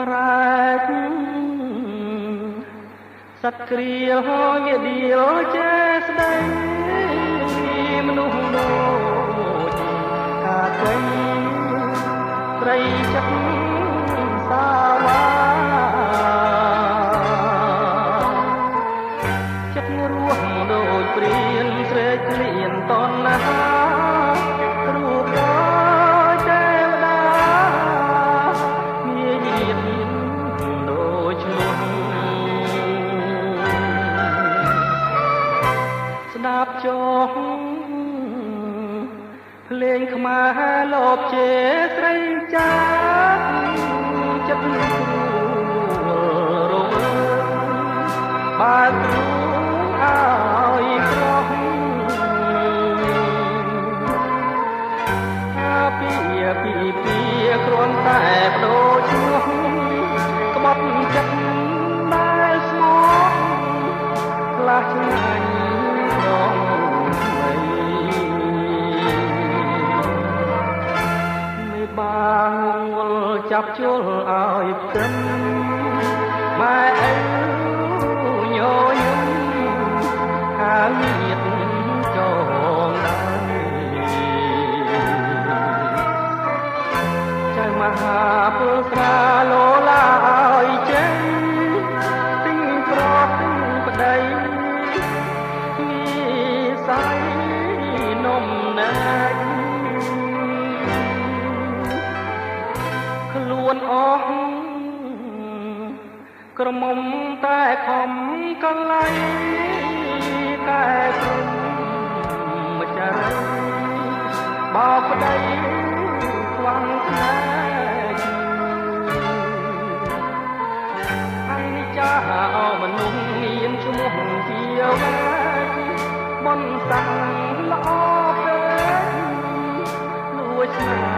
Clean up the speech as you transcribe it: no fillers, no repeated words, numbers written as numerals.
សម្រាប់សត្វគ្រាហយដៀលចេស្ដីមនុស្សដូចកាត្រីត្រីចិត្តសាវាចិត្តរស់ដូចព្រានស្រែកក្លៀនតណ្ហារូបដូចទេវតាមាយាទដូចឈ្មោះស្ដាប់ចុះភ្លេងខ្មែរលបជេស្រីចាចិត្តគ្រួរងបើគ្រូឲ្យក្រោះពីគ្រាន់តែបដូរឈ្មោះក្បត់ចិត្តដែលស្មោះខ្លះឆ្ងាញ់រងមេបាងលចាប់ជល់ឲ្យព្រឹមម៉ែឪញយំហាលៀតចងដៃមហាពលស្រាលោឡាឲ្យចេញទិញប្រោះប្តីមីស័យនំណាច់ខ្លួនអស់ក្រមុំតែខំកលៃតែព្រមម្ចាស់បោកប្តីខ្វាំងខ្លាចាអោមនុស្សមានឈ្មោះជាវ៉ាបនសាំងល្អពេកលួចស្នេហ៍